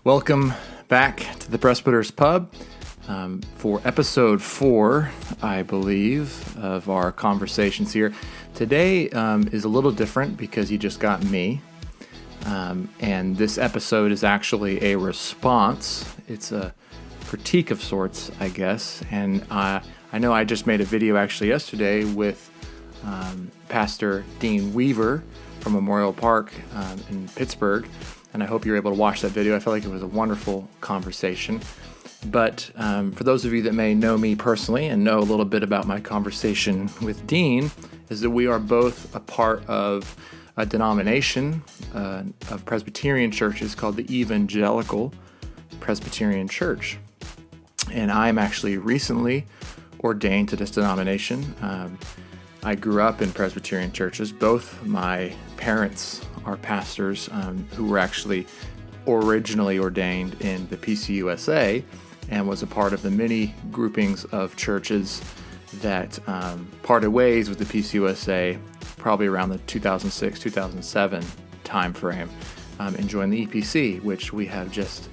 Welcome back to the Presbyter's Pub for episode 4, I believe, of our conversations here. Today is a little different because you just got me, and this episode is actually a response. It's a critique of sorts, I guess, and I know I just made a video actually yesterday with Pastor Dean Weaver from Memorial Park in Pittsburgh, and I hope you're able to watch that video. I felt like it was a wonderful conversation. But for those of you that may know me personally and know a little bit about my conversation with Dean, is that we are both a part of a denomination of Presbyterian churches called the Evangelical Presbyterian Church. And I'm actually recently ordained to this denomination. I grew up in Presbyterian churches. Both my parents are pastors who were actually originally ordained in the PCUSA and was a part of the many groupings of churches that parted ways with the PCUSA probably around the 2006-2007 time frame and joined the EPC, which we have just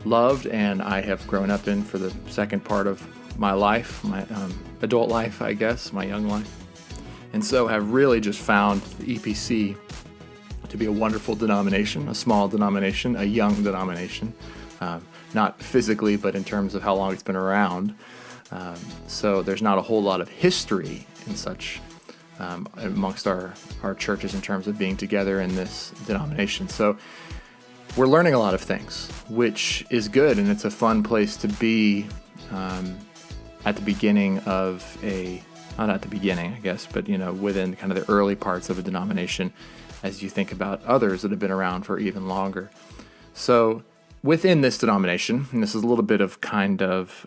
loved and I have grown up in for the second part of my life, my adult life, I guess, my young life. And so have really just found the EPC to be a wonderful denomination, a small denomination, a young denomination, not physically, but in terms of how long it's been around. So there's not a whole lot of history in such amongst our churches in terms of being together in this denomination. So we're learning a lot of things, which is good, and it's a fun place to be at the beginning of not at the beginning, I guess, but within kind of the early parts of a denomination as you think about others that have been around for even longer. So within this denomination, and this is a little bit of kind of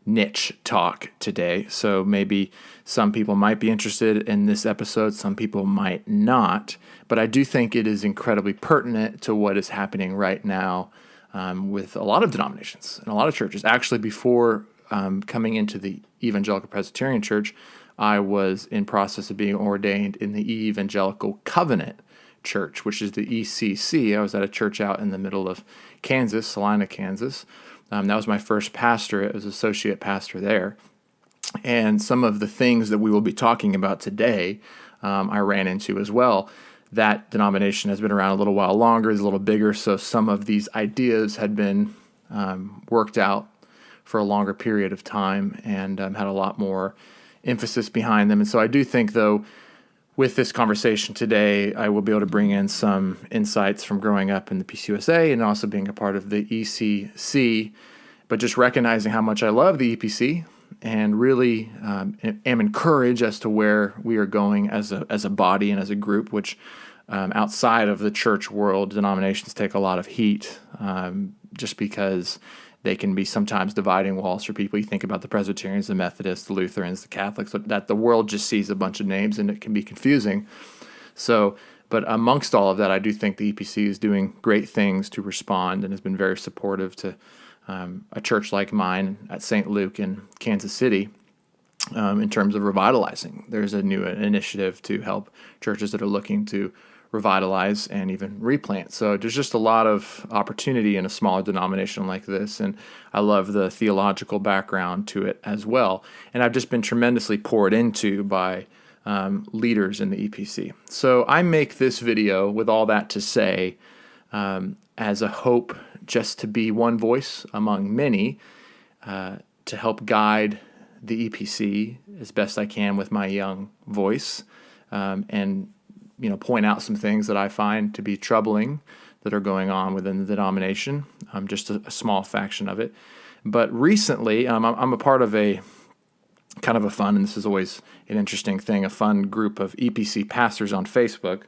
niche talk today, so maybe some people might be interested in this episode, some people might not, but I do think it is incredibly pertinent to what is happening right now with a lot of denominations and a lot of churches. Actually, before coming into the Evangelical Presbyterian Church, I was in process of being ordained in the Evangelical Covenant Church, which is the ECC. I was at a church out in the middle of Kansas, Salina, Kansas. That was my first pastorate. I was associate pastor there. And some of the things that we will be talking about today, I ran into as well. That denomination has been around a little while longer, is a little bigger, so some of these ideas had been worked out for a longer period of time and had a lot more emphasis behind them. And so I do think, though, with this conversation today, I will be able to bring in some insights from growing up in the PCUSA and also being a part of the ECC, but just recognizing how much I love the EPC and really am encouraged as to where we are going as a body and as a group, which outside of the church world, denominations take a lot of heat just because they can be sometimes dividing walls for people. You think about the Presbyterians, the Methodists, the Lutherans, the Catholics, that the world just sees a bunch of names and it can be confusing. So, but amongst all of that, I do think the EPC is doing great things to respond and has been very supportive to a church like mine at St. Luke in Kansas City in terms of revitalizing. There's a new initiative to help churches that are looking to revitalize and even replant. So there's just a lot of opportunity in a smaller denomination like this, and I love the theological background to it as well. And I've just been tremendously poured into by leaders in the EPC. So I make this video with all that to say as a hope just to be one voice among many to help guide the EPC as best I can with my young voice and point out some things that I find to be troubling that are going on within the denomination, just a small faction of it. But recently, I'm a part of a kind of a fun, and this is always an interesting thing, a fun group of EPC pastors on Facebook,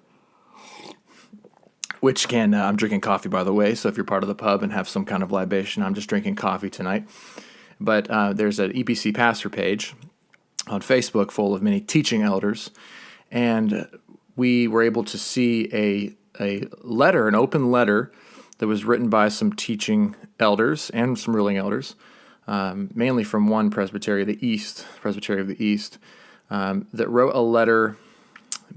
which I'm drinking coffee, by the way, so if you're part of the pub and have some kind of libation, I'm just drinking coffee tonight. But there's an EPC pastor page on Facebook full of many teaching elders, and we were able to see a letter, an open letter that was written by some teaching elders and some ruling elders, mainly from one Presbytery of the East, that wrote a letter,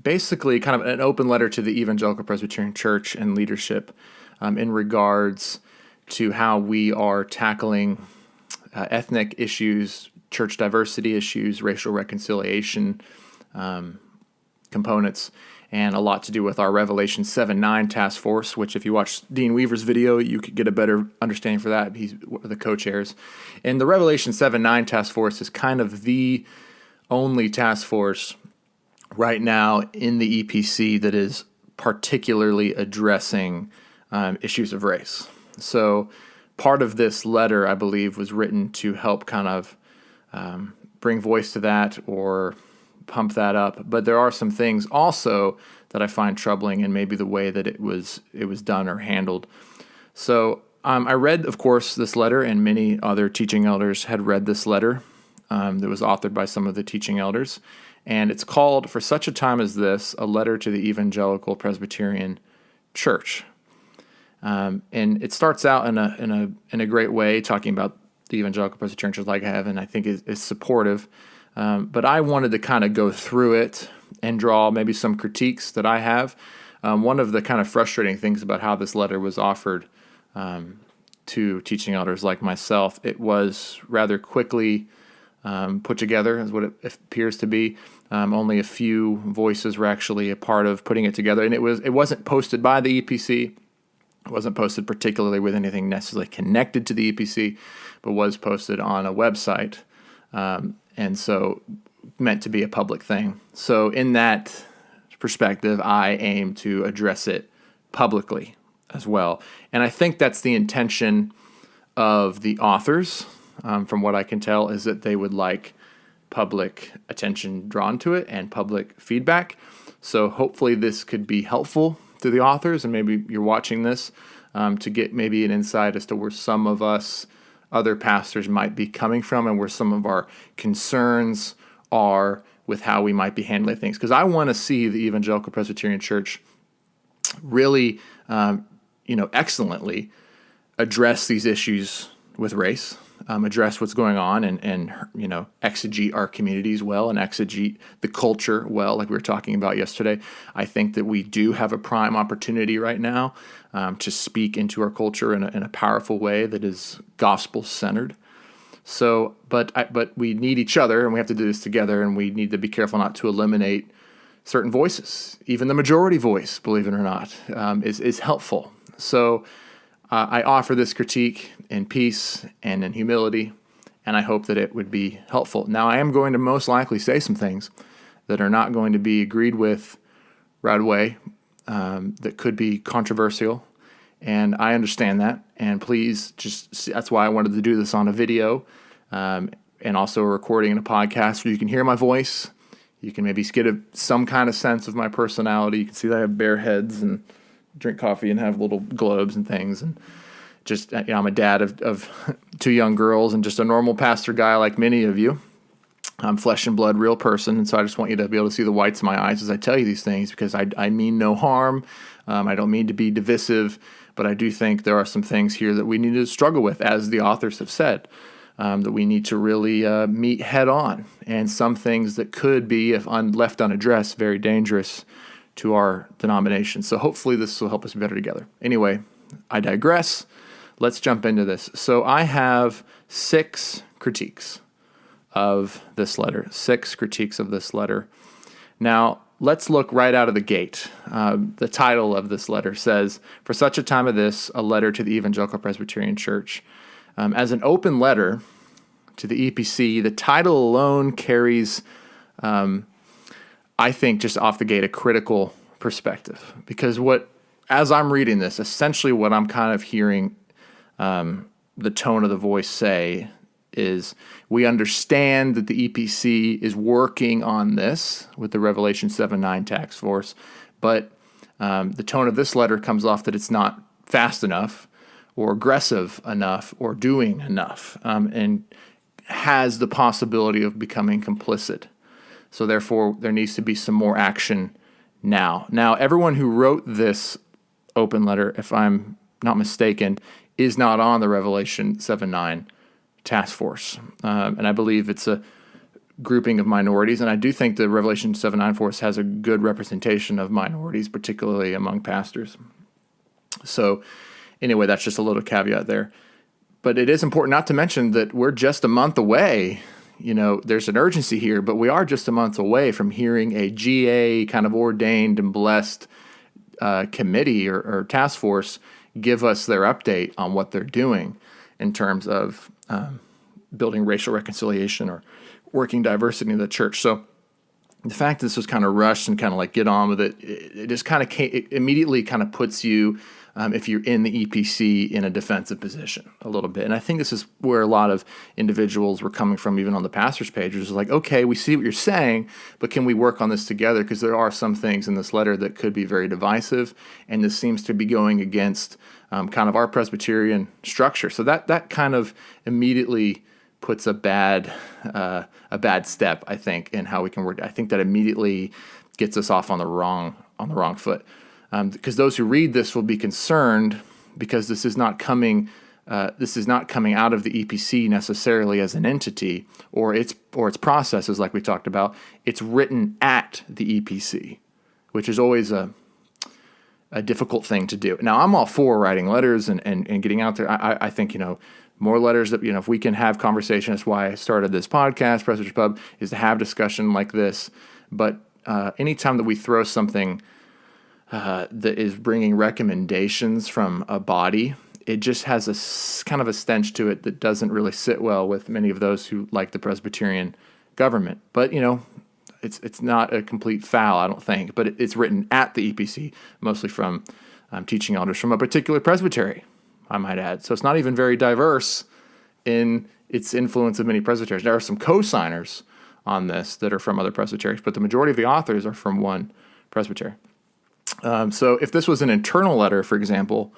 basically kind of an open letter to the Evangelical Presbyterian Church and leadership in regards to how we are tackling ethnic issues, church diversity issues, racial reconciliation components, and a lot to do with our Revelation 7-9 task force, which if you watch Dean Weaver's video, you could get a better understanding for that. He's the co-chairs. And the Revelation 7-9 task force is kind of the only task force right now in the EPC that is particularly addressing issues of race. So part of this letter, I believe, was written to help kind of bring voice to that or pump that up. But there are some things also that I find troubling in maybe the way that it was done or handled. So I read, of course, this letter, and many other teaching elders had read this letter that was authored by some of the teaching elders. And it's called, For Such a Time as This, a Letter to the Evangelical Presbyterian Church. And it starts out in a great way, talking about the Evangelical Presbyterian Church like I have, and I think is supportive. But I wanted to kind of go through it and draw maybe some critiques that I have. One of the kind of frustrating things about how this letter was offered to teaching elders like myself, it was rather quickly put together, is what it appears to be. Only a few voices were actually a part of putting it together, and it wasn't posted by the EPC. It wasn't posted particularly with anything necessarily connected to the EPC, but was posted on a website, and so meant to be a public thing. So in that perspective, I aim to address it publicly as well. And I think that's the intention of the authors, from what I can tell, is that they would like public attention drawn to it and public feedback. So hopefully this could be helpful to the authors, and maybe you're watching this to get maybe an insight as to where some of us other pastors might be coming from and where some of our concerns are with how we might be handling things. Because I want to see the Evangelical Presbyterian Church really, excellently address these issues with race, address what's going on, and exegete our communities well and exegete the culture well, like we were talking about yesterday. I think that we do have a prime opportunity right now to speak into our culture in a powerful way that is gospel-centered. So, but we need each other, and we have to do this together, and we need to be careful not to eliminate certain voices. Even the majority voice, believe it or not, is helpful. So I offer this critique in peace and in humility, and I hope that it would be helpful. Now, I am going to most likely say some things that are not going to be agreed with right away, that could be controversial, and I understand that. And please, that's why I wanted to do this on a video, and also a recording and a podcast where you can hear my voice. You can maybe get some kind of sense of my personality. You can see that I have bare heads and drink coffee and have little globes and things, and just I'm a dad of two young girls and just a normal pastor guy like many of you. I'm flesh and blood, real person, and so I just want you to be able to see the whites of my eyes as I tell you these things, because I mean no harm. I don't mean to be divisive, but I do think there are some things here that we need to struggle with, as the authors have said, that we need to really meet head on, and some things that could be, if left unaddressed, very dangerous to our denomination. So hopefully this will help us be better together. Anyway, I digress. Let's jump into this. So I have 6 critiques of this letter. 6 critiques of this letter. Now, let's look right out of the gate. The title of this letter says, For Such a Time as This, a Letter to the Evangelical Presbyterian Church. As an open letter to the EPC, the title alone carries, I think, just off the gate, a critical perspective. Because as I'm reading this, essentially what I'm kind of hearing the tone of the voice say is, we understand that the EPC is working on this with the Revelation 7-9 task force, but the tone of this letter comes off that it's not fast enough or aggressive enough or doing enough, and has the possibility of becoming complicit. So therefore, there needs to be some more action now. Now, everyone who wrote this open letter, if I'm not mistaken, is not on the Revelation 7-9 task force. And I believe it's a grouping of minorities. And I do think the Revelation 7-9 force has a good representation of minorities, particularly among pastors. So anyway, that's just a little caveat there. But it is important not to mention that we're just a month away. There's an urgency here, but we are just a month away from hearing a GA kind of ordained and blessed committee or task force give us their update on what they're doing in terms of building racial reconciliation or working diversity in the church. So the fact that this was kind of rushed and kind of like get on with it, it just kind of it immediately kind of puts you, if you're in the EPC, in a defensive position a little bit. And I think this is where a lot of individuals were coming from, even on the pastor's page, which is like, okay, we see what you're saying, but can we work on this together? Because there are some things in this letter that could be very divisive, and this seems to be going against kind of our Presbyterian structure. So that kind of immediately puts a bad step, I think, in how we can work. I think that immediately gets us off on the wrong foot, because those who read this will be concerned because this is not coming out of the EPC necessarily as an entity or its processes, like we talked about. It's written at the EPC, which is always a difficult thing to do. Now, I'm all for writing letters and getting out there. I think, more letters that, if we can have conversation. That's why I started this podcast, Presbyterian Pub, is to have discussion like this. But anytime that we throw something that is bringing recommendations from a body, it just has a kind of a stench to it that doesn't really sit well with many of those who like the Presbyterian government. But, it's not a complete foul, I don't think. But it's written at the EPC, mostly from teaching elders from a particular presbytery, I might add. So it's not even very diverse in its influence of many presbyteries. There are some co-signers on this that are from other presbyteries, but the majority of the authors are from one presbytery. So if this was an internal letter, for example,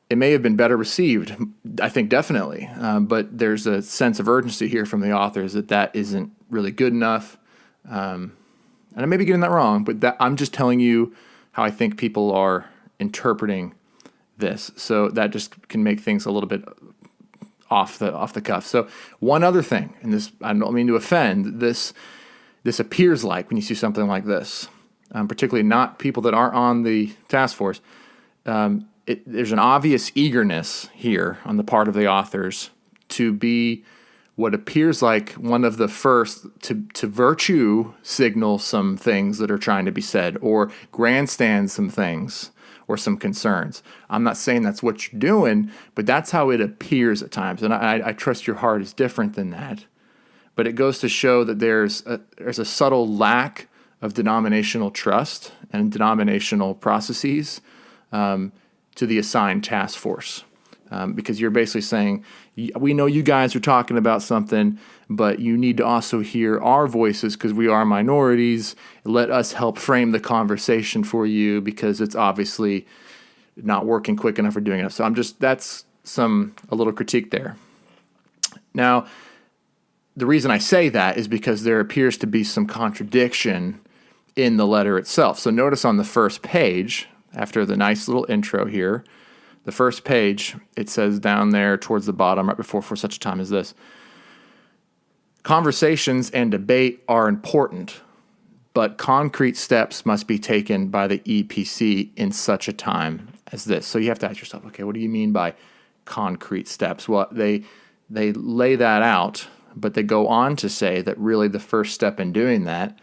it may have been better received, I think definitely. But there's a sense of urgency here from the authors that isn't really good enough. And I may be getting that wrong, but I'm just telling you how I think people are interpreting this. So that just can make things a little bit off the cuff. So one other thing, and this, I don't mean to offend, this appears like when you see something like this, particularly not people that aren't on the task force, there's an obvious eagerness here on the part of the authors to be what appears like one of the first to virtue signal some things that are trying to be said, or grandstand some things or some concerns. I'm not saying that's what you're doing, but that's how it appears at times. And I trust your heart is different than that. But it goes to show that there's a subtle lack of denominational trust and denominational processes to the assigned task force. Because you're basically saying, we know you guys are talking about something, but you need to also hear our voices because we are minorities. Let us help frame the conversation for you because it's obviously not working quick enough or doing enough. So that's a little critique there. Now, the reason I say that is because there appears to be some contradiction in the letter itself. So notice on the first page, after the nice little intro here, the first page, it says down there towards the bottom, right before "for such a time as this," conversations and debate are important, but concrete steps must be taken by the EPC in such a time as this. So you have to ask yourself, okay, what do you mean by concrete steps? Well, they lay that out, but they go on to say that really the first step in doing that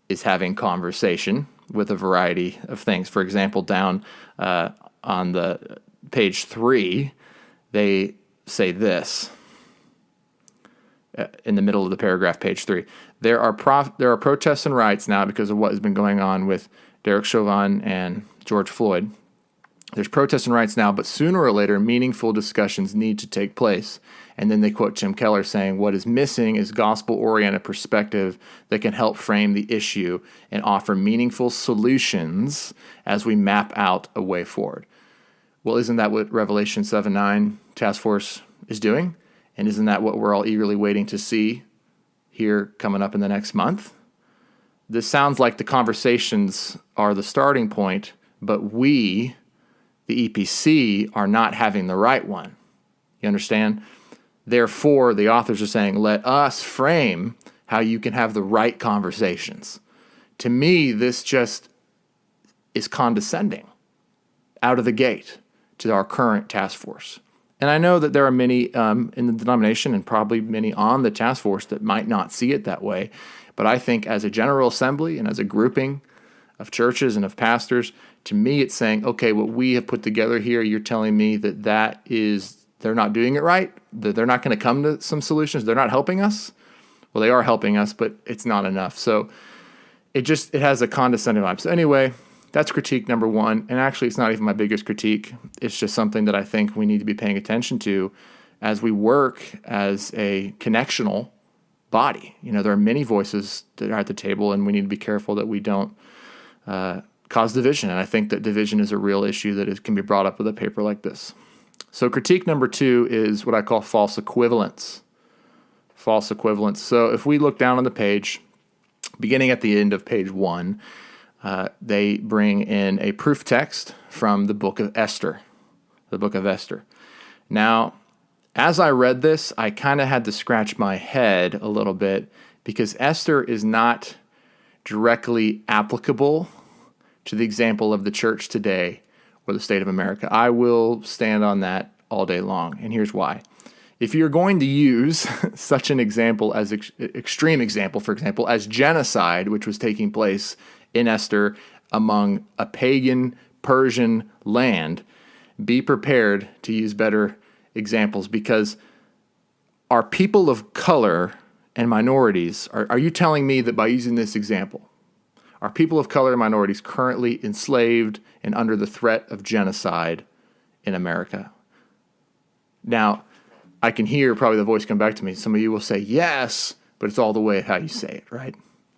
is having conversation with a variety of things. For example, down on the page 3, they say this in the middle of the paragraph, page 3. There are protests and riots now because of what has been going on with Derek Chauvin and George Floyd. There's protests and riots now, but sooner or later, meaningful discussions need to take place. And then they quote Tim Keller saying, what is missing is gospel-oriented perspective that can help frame the issue and offer meaningful solutions as we map out a way forward. Well, isn't that what Revelation 7:9 Task Force is doing? And isn't that what we're all eagerly waiting to see here coming up in the next month? This sounds like the conversations are the starting point, but we, the EPC, are not having the right one. You understand? Therefore, the authors are saying, let us frame how you can have the right conversations. To me, this just is condescending out of the gate. to our current task force. And I know that there are many in the denomination and probably many on the task force that might not see it that way. But I think as a general assembly and as a grouping of churches and of pastors, to me it's saying, okay, what we have put together here, you're telling me that is, they're not doing it right, that they're not going to come to some solutions, they're not helping us. Well, they are helping us, but it's not enough. So it has a condescending vibe. So anyway, that's critique number one. And actually, it's not even my biggest critique. It's just something that I think we need to be paying attention to as we work as a connectional body. There are many voices that are at the table, and we need to be careful that we don't cause division. And I think that division is a real issue that can be brought up with a paper like this. So critique number two is what I call false equivalence. False equivalence. So if we look down on the page, beginning at the end of page 1, they bring in a proof text from the book of Esther. The book of Esther. Now, as I read this, I kind of had to scratch my head a little bit because Esther is not directly applicable to the example of the church today or the state of America. I will stand on that all day long, and here's why. If you're going to use such an example as extreme example, for example, as genocide, which was taking place in Esther among a pagan Persian land, be prepared to use better examples, because our people of color and minorities, are you telling me that by using this example, are people of color and minorities currently enslaved and under the threat of genocide in America? Now, I can hear probably the voice come back to me. Some of you will say yes, but it's all the way of how you say it, right?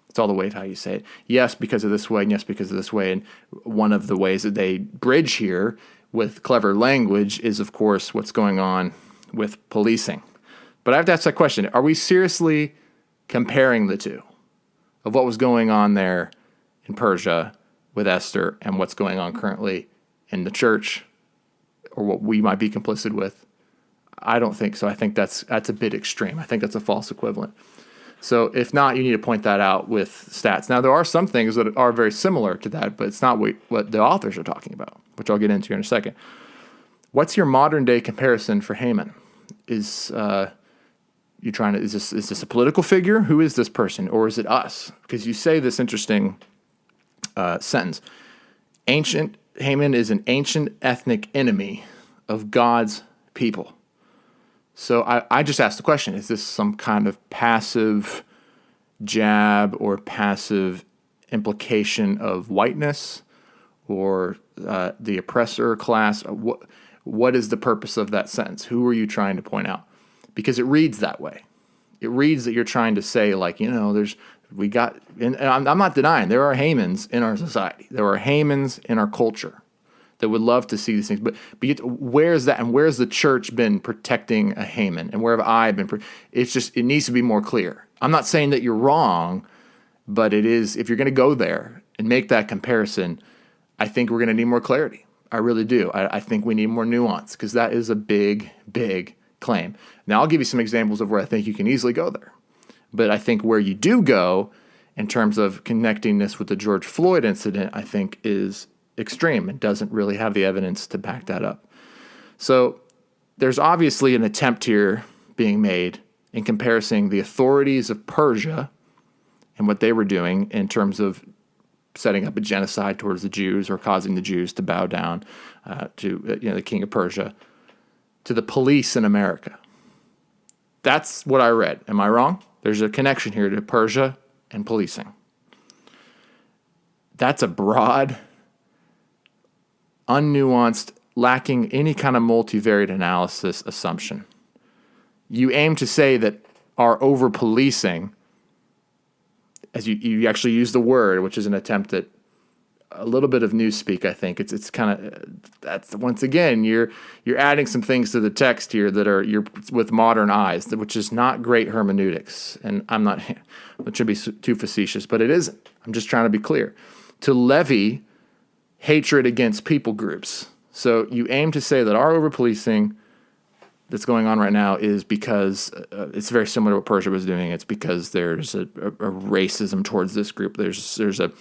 It's all the way of how you say it. Yes, because of this way, and yes, because of this way. And one of the ways that they bridge here with clever language is, of course, what's going on with policing. But I have to ask that question. Are we seriously comparing the two of what was going on there in Persia with Esther and what's going on currently in the church, or what we might be complicit with? I don't think so. I think that's a bit extreme. I think that's a false equivalent. So if not, you need to point that out with stats. Now, there are some things that are very similar to that, but it's not what the authors are talking about, which I'll get into in a second. What's your modern day comparison for Haman? Is this a political figure? Who is this person, or is it us? Because you say this interesting sentence. Haman is an ancient ethnic enemy of God's people. So I just asked the question, is this some kind of passive jab or passive implication of whiteness or the oppressor class? What is the purpose of that sentence? Who are you trying to point out? Because it reads that way. It reads that you're trying to say, like, and I'm not denying there are Hamans in our society. There are Hamans in our culture that would love to see these things. But where's that? And where's the church been protecting a Haman? And where have I been? It needs to be more clear. I'm not saying that you're wrong, but it is, if you're going to go there and make that comparison, I think we're going to need more clarity. I really do. I think we need more nuance, because that is a big, big claim. Now, I'll give you some examples of where I think you can easily go there. But I think where you do go in terms of connecting this with the George Floyd incident, I think is extreme and doesn't really have the evidence to back that up. So there's obviously an attempt here being made in comparing the authorities of Persia and what they were doing in terms of setting up a genocide towards the Jews or causing the Jews to bow down to the king of Persia, to the police in America. That's what I read. Am I wrong? There's a connection here to Persia and policing. That's a broad, unnuanced, lacking any kind of multivariate analysis assumption. You aim to say that our over-policing, as you actually use the word, which is an attempt at a little bit of newspeak, I think. It's kind of, that's, once again, you're adding some things to the text here that you're with modern eyes, which is not great hermeneutics. And it should be too facetious, but it isn't. I'm just trying to be clear. To levy hatred against people groups. So you aim to say that our over-policing that's going on right now is because it's very similar to what Persia was doing. It's because there's a racism towards this group. There's a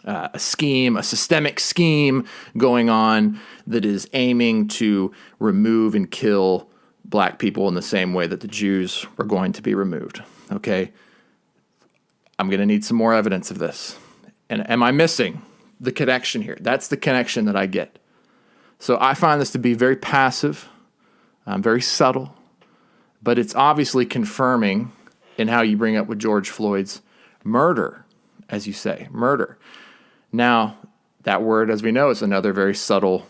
a scheme, a systemic scheme going on that is aiming to remove and kill black people in the same way that the Jews were going to be removed. Okay? I'm going to need some more evidence of this. And am I missing the connection here? That's the connection that I get. So I find this to be very passive, very subtle, but it's obviously confirming in how you bring up with George Floyd's murder, as you say, murder. Now, that word, as we know, is another very subtle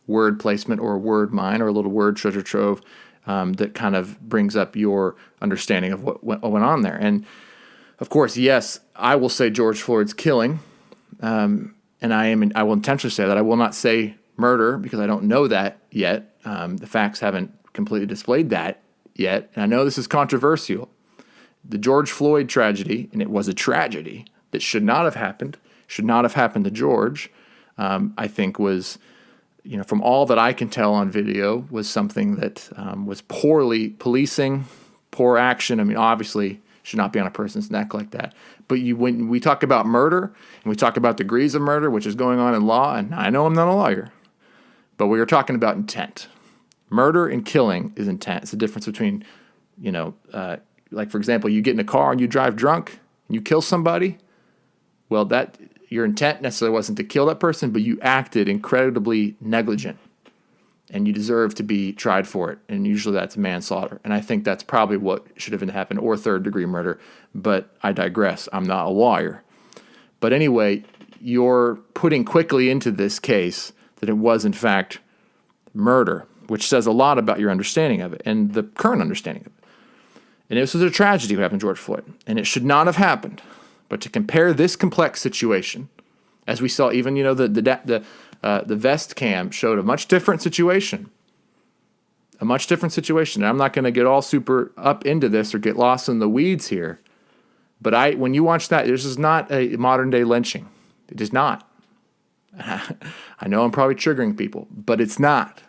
word placement or word mine or a little word treasure trove that kind of brings up your understanding of what went on there. And of course, yes, I will say George Floyd's killing, and I will intentionally say that. I will not say murder because I don't know that yet. The facts haven't completely displayed that yet. And I know this is controversial. The George Floyd tragedy, and it was a tragedy that should not have happened to George, I think was, from all that I can tell on video, was something that was poorly policing, poor action. I mean, obviously, should not be on a person's neck like that. But when we talk about murder, and we talk about degrees of murder, which is going on in law, and I know I'm not a lawyer, but we are talking about intent. Murder and killing is intent. It's the difference between, like, for example, you get in a car and you drive drunk and you kill somebody. Well, that your intent necessarily wasn't to kill that person, but you acted incredibly negligent, and you deserve to be tried for it. And usually that's manslaughter. And I think that's probably what should have happened, or third-degree murder. But I digress. I'm not a lawyer. But anyway, you're putting quickly into this case that it was, in fact, murder, which says a lot about your understanding of it and the current understanding of it. And this was a tragedy what happened to George Floyd, and it should not have happened. But to compare this complex situation, as we saw, even the vest cam showed a much different situation. And I'm not going to get all super up into this or get lost in the weeds here. But when you watch that, this is not a modern day lynching. It is not. I know I'm probably triggering people, but it's not.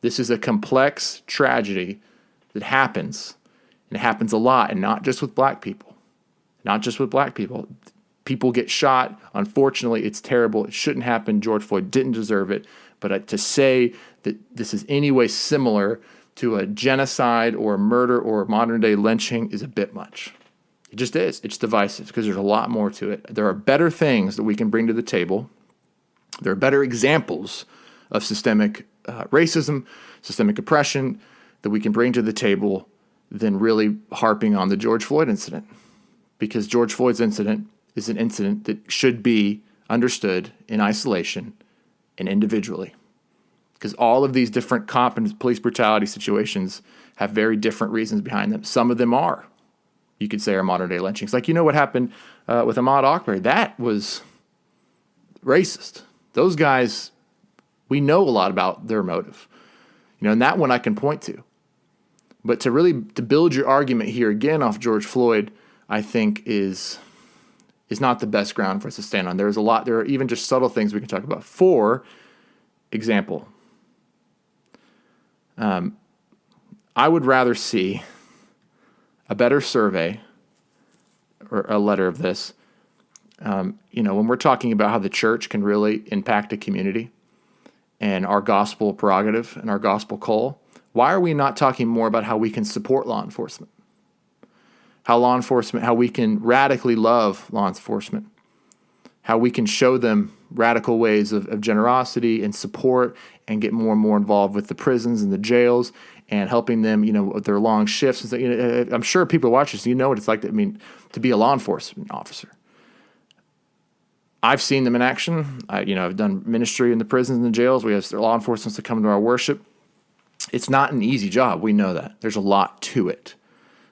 This is a complex tragedy that happens, and it happens a lot, and not just with black people. People get shot. Unfortunately, it's terrible. It shouldn't happen. George Floyd didn't deserve it. But to say that this is any way similar to a genocide or a murder or a modern-day lynching is a bit much. It just is. It's divisive because there's a lot more to it. There are better things that we can bring to the table. There are better examples of systemic racism, systemic oppression that we can bring to the table than really harping on the George Floyd incident. Because George Floyd's incident is an incident that should be understood in isolation and individually. Because all of these different cop and police brutality situations have very different reasons behind them. Some of them are, you could say, are modern-day lynchings. Like, what happened with Ahmaud Arbery? That was racist. Those guys, we know a lot about their motive. And that one I can point to. But to build your argument here again off George Floyd, I think is not the best ground for us to stand on. There are even just subtle things we can talk about. For example, I would rather see a better survey or a letter of this. When we're talking about how the church can really impact a community and our gospel prerogative and our gospel call, why are we not talking more about how we can support law enforcement? How we can radically love law enforcement, how we can show them radical ways of generosity and support and get more and more involved with the prisons and the jails and helping them, with their long shifts. I'm sure people watch this, what it's like to be a law enforcement officer. I've seen them in action. I've done ministry in the prisons and the jails. We have law enforcement that come to our worship. It's not an easy job. We know that. There's a lot to it.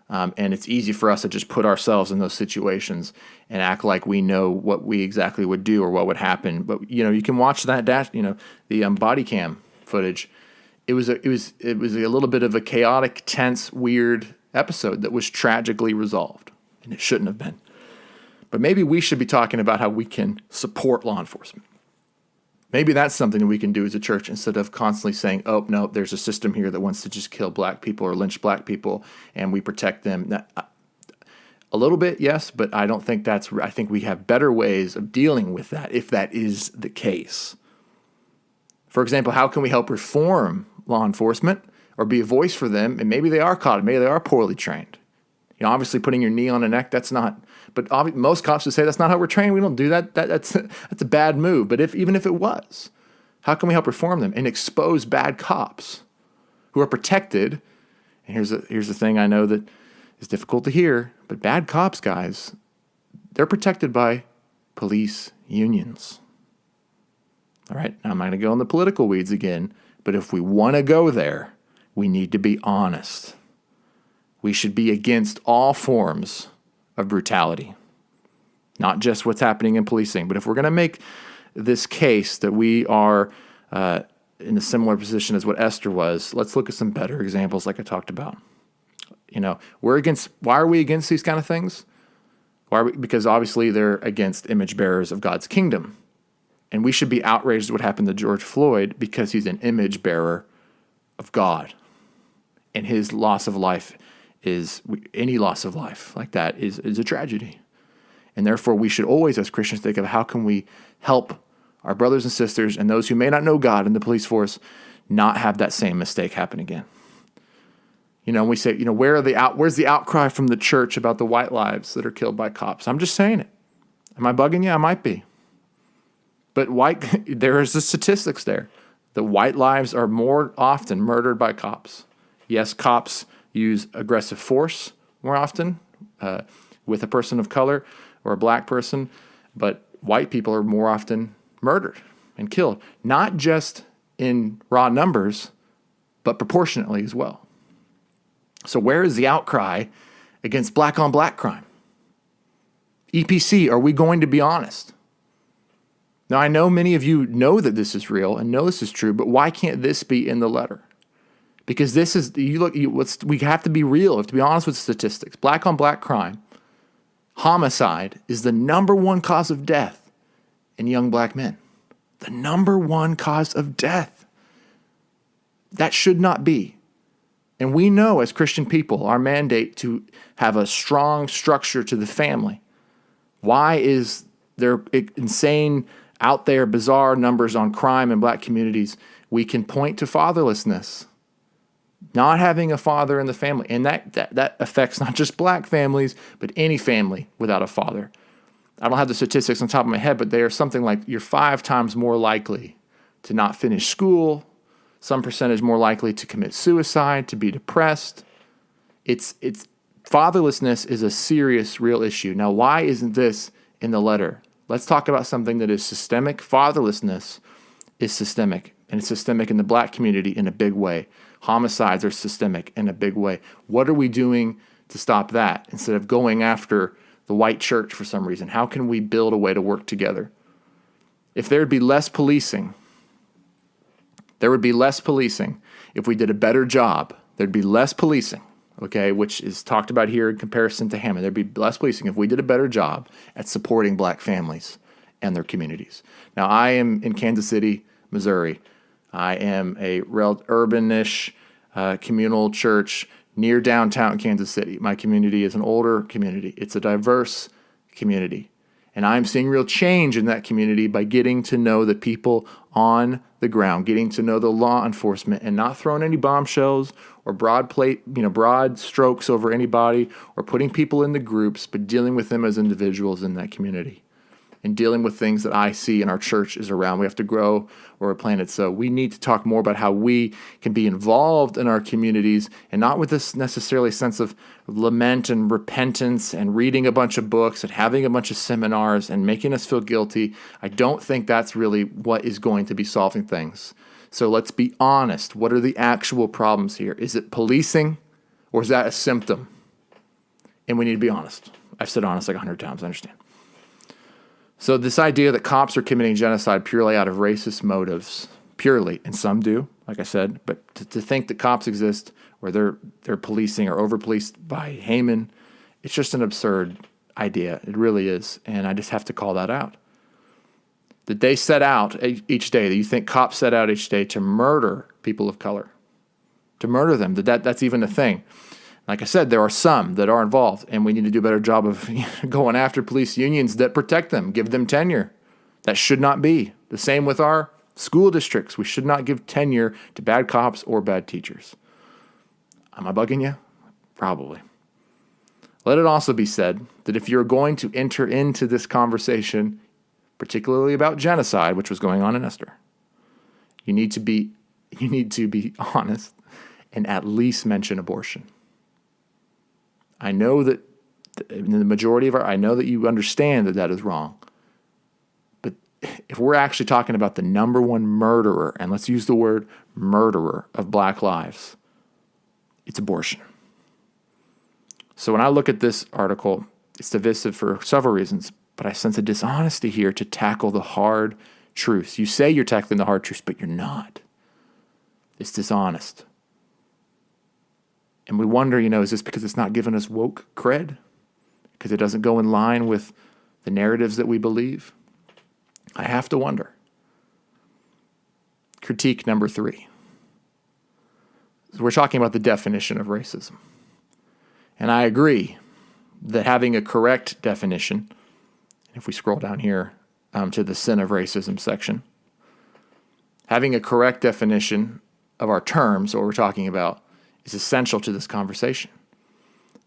And it's easy for us to just put ourselves in those situations and act like we know what we exactly would do or what would happen. But you can watch that the body cam footage. It was a little bit of a chaotic, tense, weird episode that was tragically resolved, and it shouldn't have been. But maybe we should be talking about how we can support law enforcement. Maybe that's something that we can do as a church instead of constantly saying, oh, no, there's a system here that wants to just kill black people or lynch black people, and we protect them. A little bit, yes, but I don't think I think we have better ways of dealing with that if that is the case. For example, how can we help reform law enforcement or be a voice for them? And maybe they are caught, maybe they are poorly trained. Obviously putting your knee on a neck, that's not, but most cops would say that's not how we're trained. We don't do that. That's a bad move. But even if it was, how can we help reform them and expose bad cops who are protected? And here's the thing I know that is difficult to hear, but bad cops, guys, they're protected by police unions. All right, now I'm not going to go in the political weeds again, but if we want to go there, we need to be honest. We should be against all forms of brutality, not just what's happening in policing. But if we're going to make this case that we are in a similar position as what Esther was, let's look at some better examples like I talked about. Why are we against these kind of things? Because obviously they're against image bearers of God's kingdom. And we should be outraged at what happened to George Floyd because he's an image bearer of God. And his loss of life any loss of life like that is a tragedy. And therefore, we should always, as Christians, think of how can we help our brothers and sisters and those who may not know God in the police force not have that same mistake happen again. We say, where's the outcry from the church about the white lives that are killed by cops? I'm just saying it. Am I bugging you? I might be. But there is the statistics there. The white lives are more often murdered by cops. Yes, cops use aggressive force more often with a person of color or a black person, but white people are more often murdered and killed, not just in raw numbers, but proportionately as well. So where is the outcry against black-on-black crime? EPC, are we going to be honest? Now, I know many of you know that this is real and know this is true, but why can't this be in the letter? Because this is, we have to be real, we have to be honest with statistics. Black-on-black crime, homicide, is the number one cause of death in young black men. The number one cause of death. That should not be. And we know as Christian people, our mandate to have a strong structure to the family. Why is there insane, out there, bizarre numbers on crime in black communities? We can point to fatherlessness. Not having a father in the family. And that affects not just black families, but any family without a father. I don't have the statistics on top of my head, but they are something like you're 5 times more likely to not finish school, some percentage more likely to commit suicide, to be depressed. It's fatherlessness is a serious, real issue. Now, why isn't this in the letter? Let's talk about something that is systemic. Fatherlessness is systemic, and it's systemic in the black community in a big way. Homicides are systemic in a big way. What are we doing to stop that instead of going after the white church for some reason? How can we build a way to work together? If there would be less policing, if we did a better job. There'd be less policing, okay, which is talked about here in comparison to Hammond. There'd be less policing if we did a better job at supporting black families and their communities. Now, I am in Kansas City, Missouri. I am a urbanish communal church near downtown Kansas City. My community is an older community. It's a diverse community. And I'm seeing real change in that community by getting to know the people on the ground, getting to know the law enforcement and not throwing any bombshells or broad strokes over anybody or putting people in the groups, but dealing with them as individuals in that community. And dealing with things that I see in our church is around. We have to grow where we're planted. So we need to talk more about how we can be involved in our communities and not with this necessarily sense of lament and repentance and reading a bunch of books and having a bunch of seminars and making us feel guilty. I don't think that's really what is going to be solving things. So let's be honest. What are the actual problems here? Is it policing or is that a symptom? And we need to be honest. I've said honest like 100 times, I understand. So this idea that cops are committing genocide purely out of racist motives, purely, and some do, like I said, but to think that cops exist or they're policing or over-policed by Haman, it's just an absurd idea. It really is, and I just have to call that out. That they set out each day, that you think cops set out each day to murder people of color, to murder them, that's even a thing. Like I said, there are some that are involved, and we need to do a better job of going after police unions that protect them, give them tenure. That should not be. The same with our school districts. We should not give tenure to bad cops or bad teachers. Am I bugging you? Probably. Let it also be said that if you're going to enter into this conversation, particularly about genocide, which was going on in Esther, you need to be honest and at least mention abortion. I know that in the majority of I know that you understand that is wrong. But if we're actually talking about the number one murderer, and let's use the word murderer of black lives, it's abortion. So when I look at this article, it's divisive for several reasons, but I sense a dishonesty here to tackle the hard truths. You say you're tackling the hard truths, but you're not. It's dishonest. And we wonder, is this because it's not giving us woke cred? Because it doesn't go in line with the narratives that we believe? I have to wonder. Critique number 3. We're talking about the definition of racism. And I agree that having a correct definition, if we scroll down here to the sin of racism section, having a correct definition of our terms, what we're talking about, is essential to this conversation.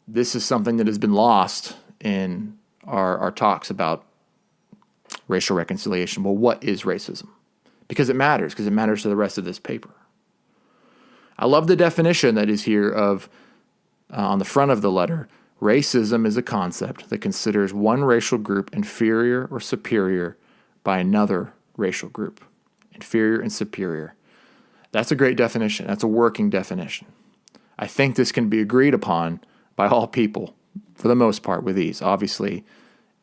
This is something that has been lost in our talks about racial reconciliation. Well, what is racism? Because it matters to the rest of this paper. I love the definition that is here of, on the front of the letter, racism is a concept that considers one racial group inferior or superior by another racial group. Inferior and superior. That's a great definition. That's a working definition. I think this can be agreed upon by all people, for the most part, with ease. Obviously,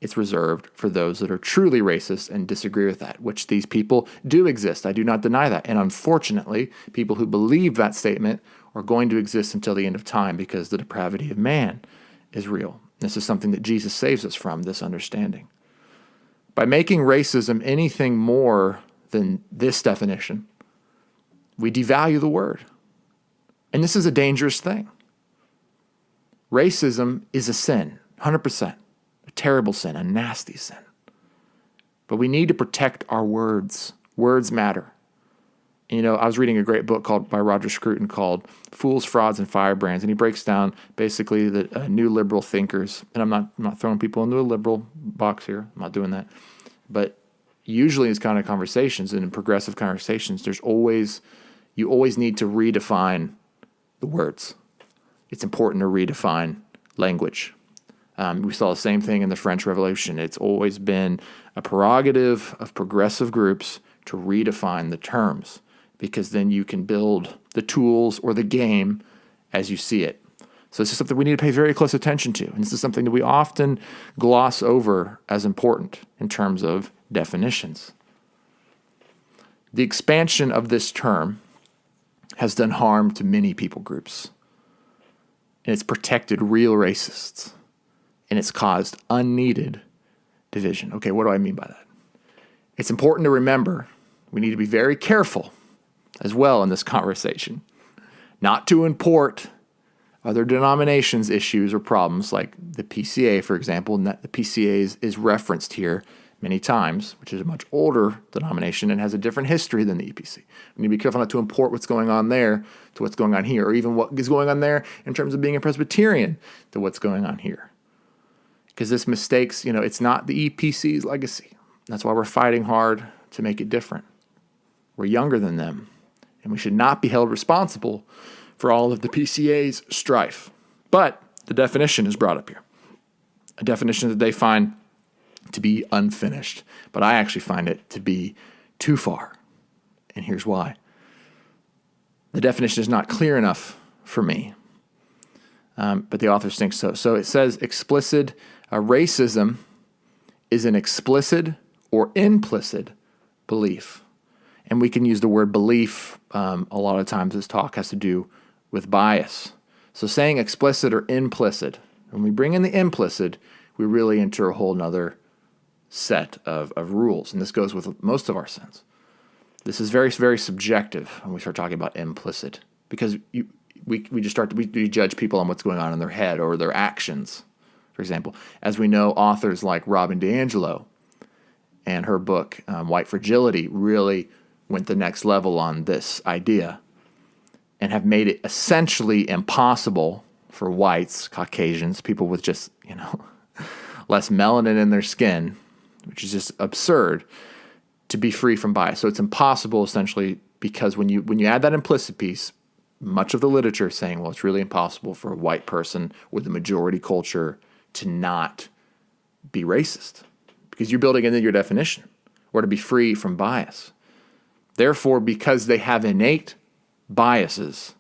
it's reserved for those that are truly racist and disagree with that, which these people do exist. I do not deny that. And unfortunately, people who believe that statement are going to exist until the end of time because the depravity of man is real. This is something that Jesus saves us from, this understanding. By making racism anything more than this definition, we devalue the word. And this is a dangerous thing. Racism is a sin, 100%. A terrible sin, a nasty sin. But we need to protect our words. Words matter. And, I was reading a great book by Roger Scruton called Fools, Frauds, and Firebrands, and he breaks down basically the new liberal thinkers. And I'm not throwing people into a liberal box here. I'm not doing that. But usually in these kind of conversations and in progressive conversations, you always need to redefine the words. It's important to redefine language. We saw the same thing in the French Revolution. It's always been a prerogative of progressive groups to redefine the terms, because then you can build the tools or the game as you see it. So this is something we need to pay very close attention to. And this is something that we often gloss over as important in terms of definitions. The expansion of this term has done harm to many people groups. And it's protected real racists. And it's caused unneeded division. Okay, what do I mean by that? It's important to remember we need to be very careful as well in this conversation not to import other denominations' issues or problems like the PCA, for example. And the PCA is referenced here many times, which is a much older denomination and has a different history than the EPC. We need to be careful not to import what's going on there to what's going on here, or even what is going on there in terms of being a Presbyterian to what's going on here. Because this mistakes, it's not the EPC's legacy. That's why we're fighting hard to make it different. We're younger than them, and we should not be held responsible for all of the PCA's strife. But the definition is brought up here. A definition that they find to be unfinished, but I actually find it to be too far. And here's why. The definition is not clear enough for me, but the authors think so. So it says explicit racism is an explicit or implicit belief. And we can use the word belief a lot of times. This talk has to do with bias. So saying explicit or implicit, when we bring in the implicit, we really enter a whole nother set of rules. And this goes with most of our sins. This is very, very subjective when we start talking about implicit, because we just we judge people on what's going on in their head or their actions, for example. As we know, authors like Robin DiAngelo and her book, White Fragility, really went the next level on this idea and have made it essentially impossible for whites, Caucasians, people with just, less melanin in their skin, which is just absurd, to be free from bias. So it's impossible essentially because when you add that implicit piece, much of the literature is saying, well, it's really impossible for a white person with a majority culture to not be racist because you're building into your definition or to be free from bias. Therefore, because they have innate biases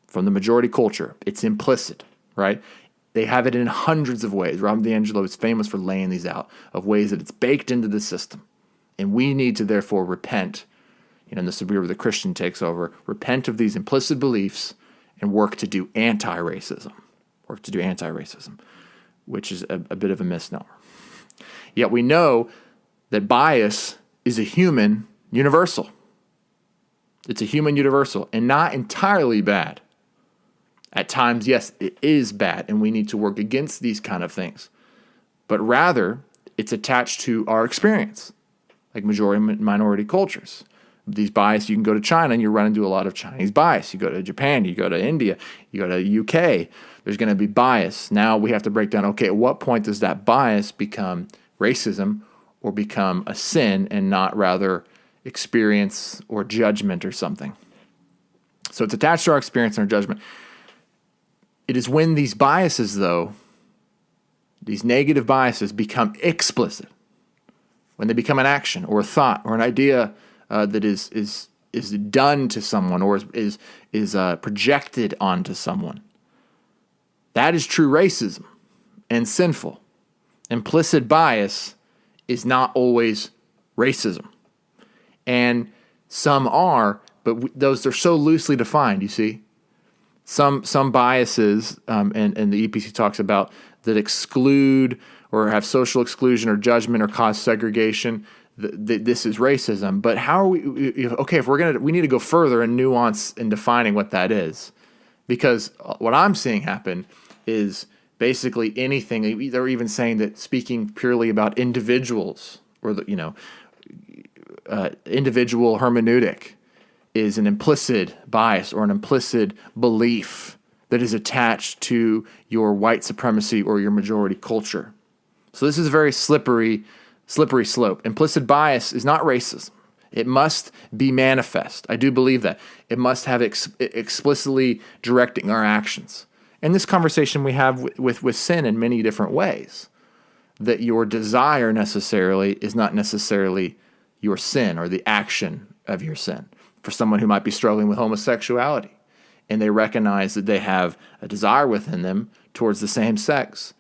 from the majority culture, it's implicit, right? They have it in hundreds of ways. Robin DiAngelo is famous for laying these out of ways that it's baked into the system. And we need to therefore repent, and this is where the Christian takes over, repent of these implicit beliefs and work to do anti-racism. Which is a bit of a misnomer. Yet we know that bias is a human universal. It's a human universal and not entirely bad. At times, yes, it is bad, and we need to work against these kind of things. But rather, it's attached to our experience, like majority minority cultures. These bias, you can go to China and you run into a lot of Chinese bias. You go to Japan, you go to India, you go to the UK, there's going to be bias. Now we have to break down, okay, at what point does that bias become racism or become a sin and not rather experience or judgment or something? So it's attached to our experience and our judgment. It is when these biases, though, these negative biases become explicit, when they become an action or a thought or an idea that is done to someone or is projected onto someone. That is true racism and sinful. Implicit bias is not always racism. And some are, but those are so loosely defined, you see. Some biases, and the EPC talks about, that exclude or have social exclusion or judgment or cause segregation, this is racism. But how are we, okay, if we need to go further and nuance in defining what that is. Because what I'm seeing happen is basically anything. They're even saying that speaking purely about individuals or individual hermeneutic is an implicit bias or an implicit belief that is attached to your white supremacy or your majority culture. So this is a very slippery slope. Implicit bias is not racism. It must be manifest. I do believe that. It must have explicitly directing our actions. And this conversation we have with sin in many different ways. That your desire necessarily is not necessarily your sin or the action of your sin. For someone who might be struggling with homosexuality and they recognize that they have a desire within them towards the same sex,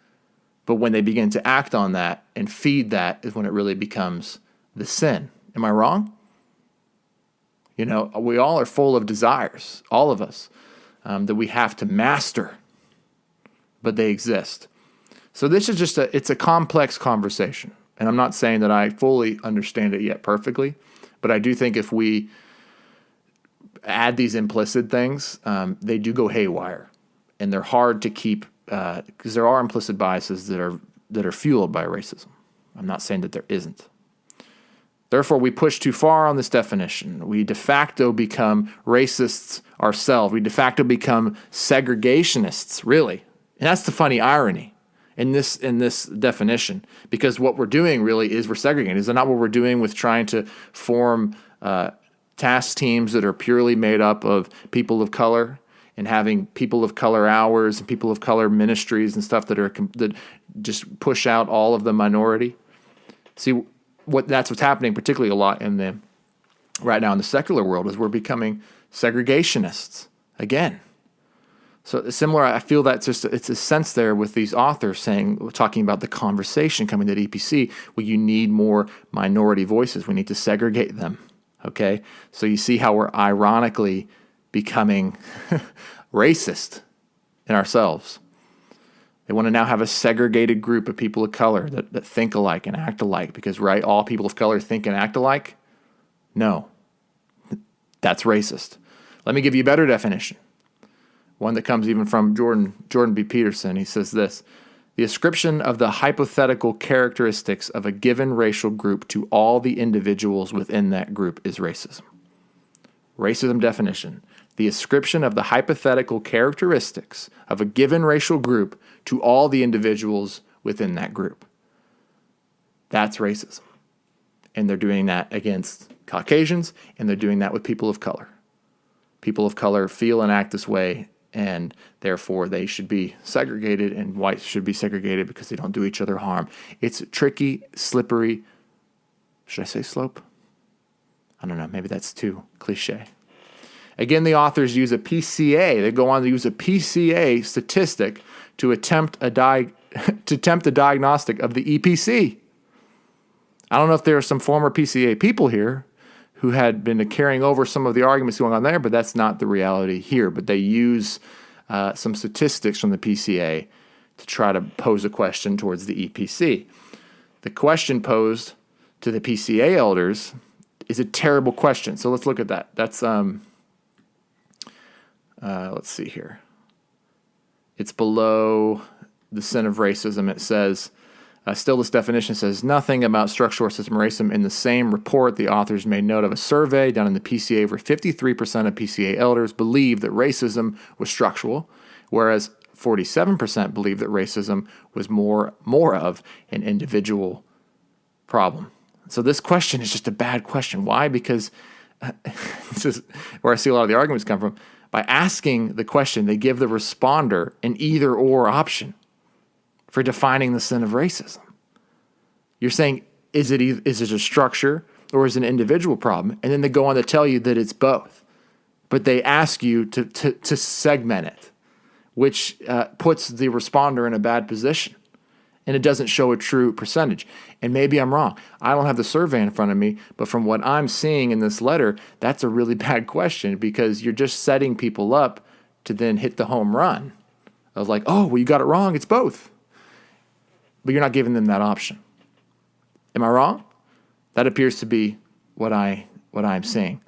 but when they begin to act on that and feed that is when it really becomes the sin. Am I wrong? We all are full of desires, all of us, that we have to master, but they exist. So this is it's a complex conversation. And I'm not saying that I fully understand it yet perfectly, but I do think if we add these implicit things, they do go haywire. And they're hard to keep, because there are implicit biases that are fueled by racism. I'm not saying that there isn't. Therefore, we push too far on this definition. We de facto become racists ourselves. We de facto become segregationists, really. And that's the funny irony in this definition, because what we're doing really is we're segregating. Is that not what we're doing with trying to form task teams that are purely made up of people of color and having people of color hours and people of color ministries and stuff that just push out all of the minority? See, that's what's happening particularly a lot right now in the secular world is we're becoming segregationists again. So similar, I feel that it's a sense there with these authors talking about the conversation coming to EPC, where you need more minority voices. We need to segregate them. Okay, so you see how we're ironically becoming racist in ourselves. They want to now have a segregated group of people of color that think alike and act alike because, right, all people of color think and act alike? No, that's racist. Let me give you a better definition. one that comes even from Jordan B. Peterson. He says this: the ascription of the hypothetical characteristics of a given racial group to all the individuals within that group is racism. Racism definition: the ascription of the hypothetical characteristics of a given racial group to all the individuals within that group. That's racism. And they're doing that against Caucasians, and they're doing that with people of color. People of color feel and act this way, and therefore they should be segregated, and whites should be segregated because they don't do each other harm. It's tricky, slippery. Should I say slope? I don't know. Maybe that's too cliche. Again, the authors use a PCA. They go on to use a PCA statistic to attempt a diagnostic of the EPC. I don't know if there are some former PCA people here who had been carrying over some of the arguments going on there, but that's not the reality here. But they use some statistics from the PCA to try to pose a question towards the EPC. The question posed to the PCA elders is a terrible question. So let's look at that. That's let's see here. It's below the sin of racism. It says, still this definition says nothing about structural racism or racism. In the same report, the authors made note of a survey done in the PCA where 53% of PCA elders believed that racism was structural, whereas 47% believed that racism was more of an individual problem. So this question is just a bad question. Why? Because this is where I see a lot of the arguments come from. By asking the question, they give the responder an either-or option for defining the sin of racism. You're saying, is it a structure or is it an individual problem? And then they go on to tell you that it's both. But they ask you to segment it, which puts the responder in a bad position. And it doesn't show a true percentage. And maybe I'm wrong. I don't have the survey in front of me, but from what I'm seeing in this letter, that's a really bad question because you're just setting people up to then hit the home run. I was like, oh, well, you got it wrong. It's both. But you're not giving them that option. Am I wrong? That appears to be what I'm seeing.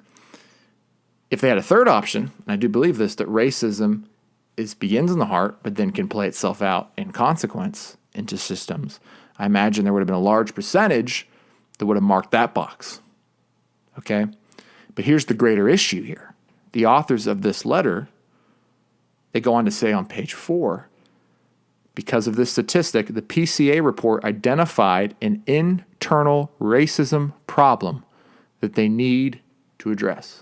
If they had a third option, and I do believe this, that racism begins in the heart, but then can play itself out in consequence into systems, I imagine there would have been a large percentage that would have marked that box. Okay? But here's the greater issue here. The authors of this letter, they go on to say on page 4, because of this statistic, the PCA report identified an internal racism problem that they need to address.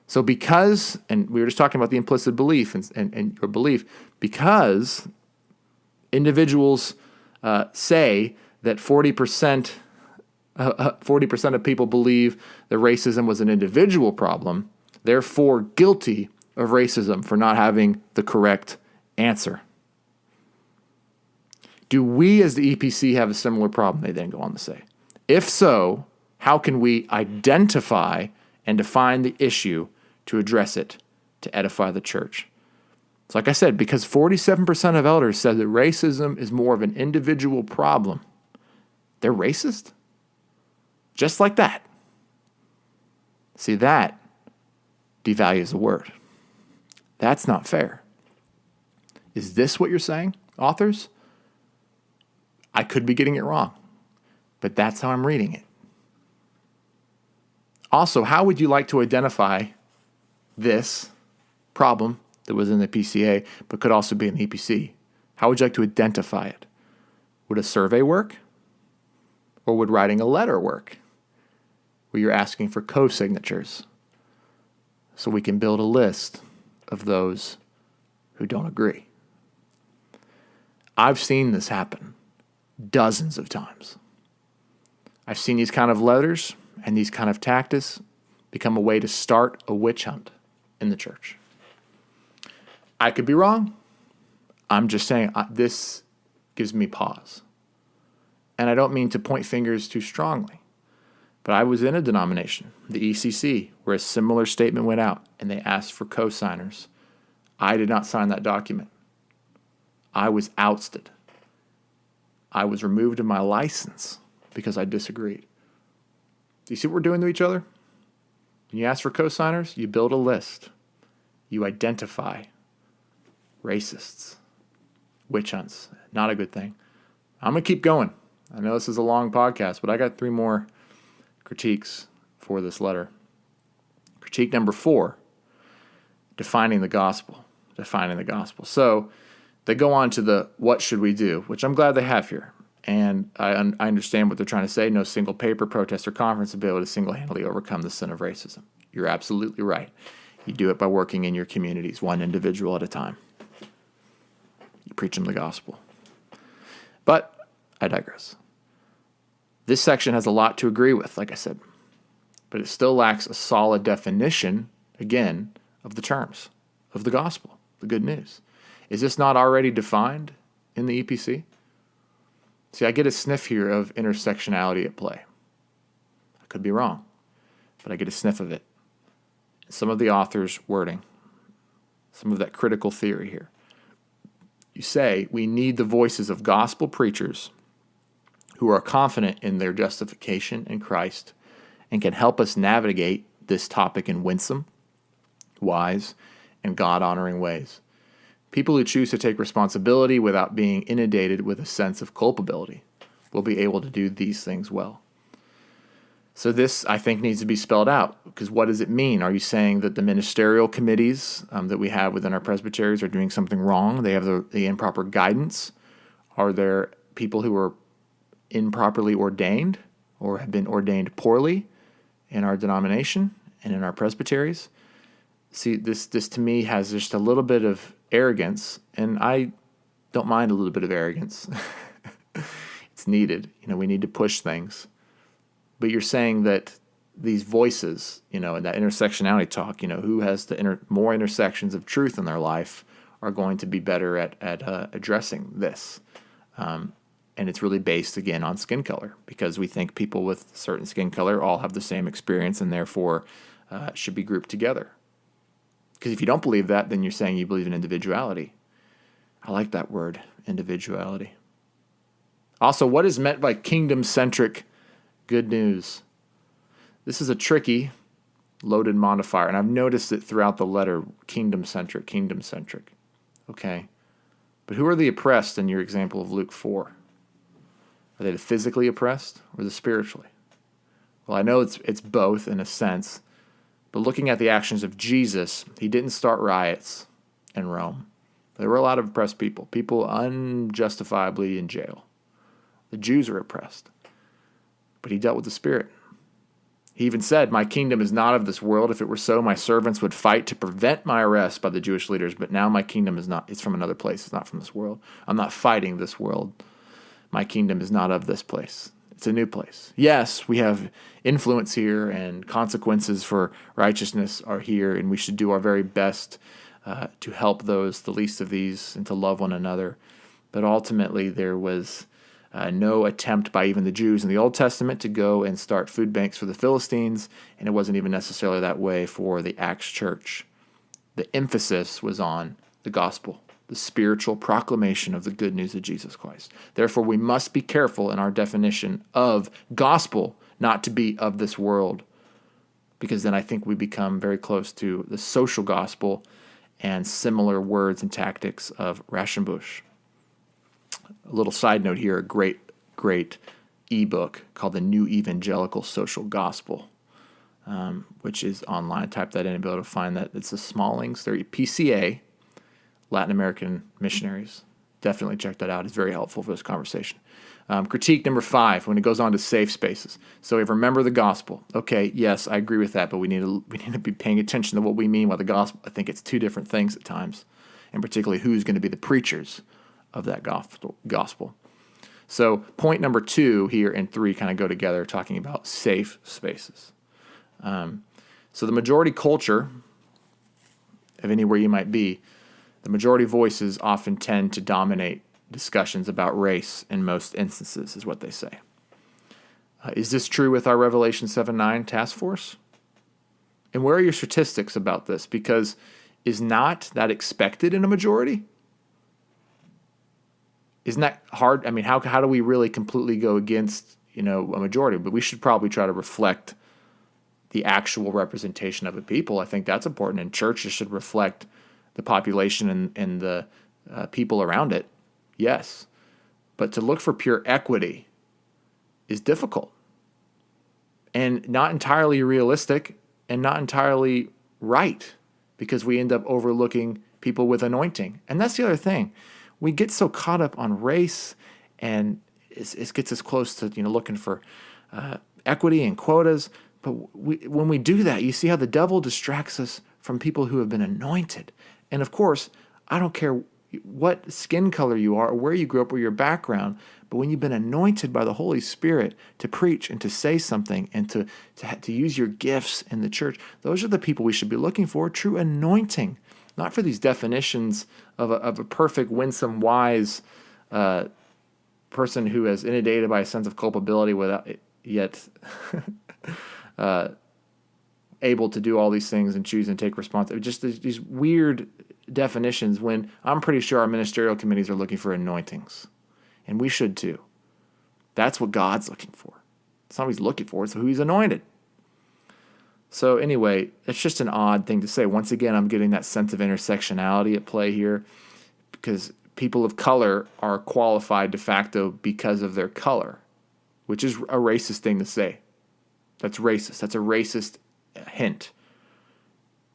So because, and we were just talking about the implicit belief and your belief, because individuals say that 40% of people believe that racism was an individual problem, therefore guilty of racism for not having the correct answer. Do we as the EPC have a similar problem? They then go on to say. If so, how can we identify and define the issue to address it, to edify the church? So like I said, because 47% of elders said that racism is more of an individual problem, they're racist? Just like that. See, that devalues the word. That's not fair. Is this what you're saying, authors? I could be getting it wrong, but that's how I'm reading it. Also, how would you like to identify this problem that was in the PCA, but could also be in the EPC? How would you like to identify it? Would a survey work? Or would writing a letter work? Where you're asking for co-signatures so we can build a list of those who don't agree. I've seen this happen dozens of times. I've seen these kind of letters and these kind of tactics become a way to start a witch hunt in the church. I could be wrong. I'm just saying this gives me pause. And I don't mean to point fingers too strongly, but I was in a denomination, the ECC, where a similar statement went out and they asked for co-signers. I did not sign that document. I was ousted. I was removed of my license because I disagreed. Do you see what we're doing to each other? When you ask for co-signers, you build a list. You identify racists, witch hunts. Not a good thing. I'm going to keep going. I know this is a long podcast, but I got 3 more critiques for this letter. Critique number 4, defining the gospel. Defining the gospel. So they go on to the what should we do, which I'm glad they have here. And I understand what they're trying to say. No single paper, protest, or conference will be able to single-handedly overcome the sin of racism. You're absolutely right. You do it by working in your communities, one individual at a time. You preach them the gospel. But I digress. This section has a lot to agree with, like I said, but it still lacks a solid definition, again, of the terms of the gospel, the good news. Is this not already defined in the EPC? See, I get a sniff here of intersectionality at play. I could be wrong, but I get a sniff of it. Some of the author's wording, some of that critical theory here. You say we need the voices of gospel preachers who are confident in their justification in Christ and can help us navigate this topic in winsome, wise, and God-honoring ways. People who choose to take responsibility without being inundated with a sense of culpability will be able to do these things well. So this, I think, needs to be spelled out, because what does it mean? Are you saying that the ministerial committees that we have within our presbyteries are doing something wrong? They have the improper guidance? Are there people who are improperly ordained or have been ordained poorly in our denomination and in our presbyteries? See, this to me has just a little bit of arrogance, and I don't mind a little bit of arrogance. It's needed. We need to push things. But you're saying that these voices, and that intersectionality talk, who has the more intersections of truth in their life are going to be better at addressing this. And it's really based, again, on skin color, because we think people with certain skin color all have the same experience and therefore should be grouped together. Because if you don't believe that, then you're saying you believe in individuality. I like that word, individuality. Also, what is meant by kingdom-centric good news? This is a tricky, loaded modifier, and I've noticed it throughout the letter, kingdom-centric. Okay? But who are the oppressed in your example of Luke 4? Are they the physically oppressed or the spiritually? Well, I know it's both in a sense, but looking at the actions of Jesus, he didn't start riots in Rome. There were a lot of oppressed people unjustifiably in jail. The Jews are oppressed. But he dealt with the Spirit. He even said, "My kingdom is not of this world. If it were so, my servants would fight to prevent my arrest by the Jewish leaders. But now my kingdom is not. It's from another place. It's not from this world. I'm not fighting this world. My kingdom is not of this place. It's a new place. Yes, we have influence here, and consequences for righteousness are here, and we should do our very best to help those, the least of these, and to love one another. But ultimately, there was no attempt by even the Jews in the Old Testament to go and start food banks for the Philistines, and it wasn't even necessarily that way for the Acts church. The emphasis was on the gospel, the spiritual proclamation of the good news of Jesus Christ. Therefore, we must be careful in our definition of gospel not to be of this world, because then I think we become very close to the social gospel and similar words and tactics of Rauschenbusch. A little side note here, a great ebook called The New Evangelical Social Gospel, which is online. Type that in and be able to find that. It's the Smallings. They're PCA, Latin American missionaries. Definitely check that out. It's very helpful for this conversation. Critique number 5, when it goes on to safe spaces. So we have remember the gospel. Okay, yes, I agree with that, but we need to be paying attention to what we mean by the gospel. I think it's two different things at times, and particularly who's going to be the preachers of that gospel. So point number 2 here and 3 kind of go together, talking about safe spaces. So the majority culture of anywhere you might be, the majority voices often tend to dominate discussions about race in most instances, is what they say. Is this true with our Revelation 7:9 task force? And where are your statistics about this? Because is not that expected in a majority? Isn't that hard? I mean, how do we really completely go against, a majority? But we should probably try to reflect the actual representation of a people. I think that's important. And churches should reflect the population and the people around it, yes. But to look for pure equity is difficult and not entirely realistic and not entirely right, because we end up overlooking people with anointing. And that's the other thing. We get so caught up on race, and it gets us close to looking for equity and quotas. But when we do that, you see how the devil distracts us from people who have been anointed. And of course, I don't care what skin color you are or where you grew up or your background, but when you've been anointed by the Holy Spirit to preach and to say something and to use your gifts in the church, those are the people we should be looking for, true anointing, not for these definitions of a perfect, winsome, wise person who is inundated by a sense of culpability without yet able to do all these things and choose and take responsibility. Just these weird definitions, when I'm pretty sure our ministerial committees are looking for anointings. And we should too. That's what God's looking for. It's not what he's looking for, it's who he's anointed. So anyway, it's just an odd thing to say. Once again, I'm getting that sense of intersectionality at play here, because people of color are qualified de facto because of their color, which is a racist thing to say. That's racist. That's a racist hint.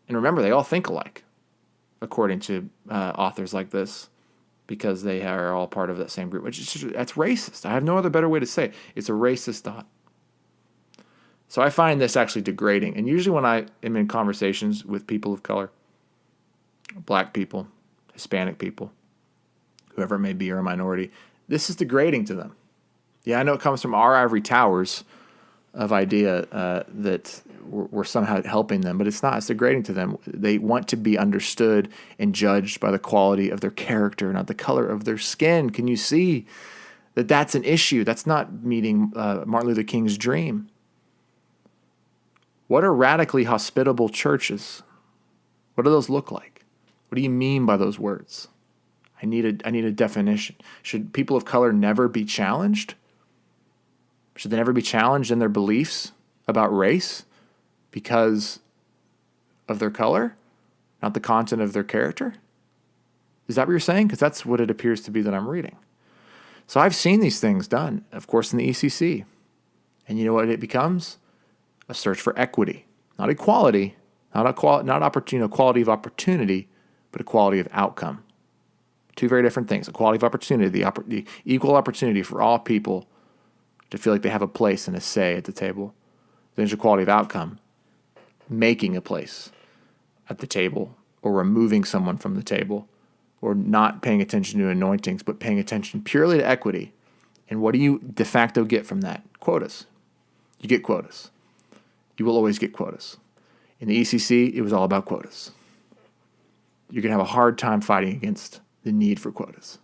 And remember, they all think alike, according to authors like this, because they are all part of that same group. That's racist. I have no other better way to say it. It's a racist thought. So I find this actually degrading. And usually when I am in conversations with people of color, black people, Hispanic people, whoever it may be, or a minority, this is degrading to them. Yeah, I know it comes from our ivory towers of idea that we're somehow helping them, but it's not. It's degrading to them. They want to be understood and judged by the quality of their character, not the color of their skin. Can you see that that's an issue? That's not meeting Martin Luther King's dream. What are radically hospitable churches? What do those look like? What do you mean by those words? I need a definition. Should people of color never be challenged? Should they never be challenged in their beliefs about race because of their color, not the content of their character? Is that what you're saying? Because that's what it appears to be that I'm reading. So I've seen these things done, of course, in the ECC. And you know what it becomes? A search for equity, not equality, not quality of opportunity, but equality of outcome. Two very different things. Equality of opportunity, the equal opportunity for all people to feel like they have a place and a say at the table. Then there's equality of outcome, making a place at the table or removing someone from the table, or not paying attention to anointings, but paying attention purely to equity. And what do you de facto get from that? Quotas. You get quotas. You will always get quotas. In the ECC, it was all about quotas. You're going to have a hard time fighting against the need for quotas.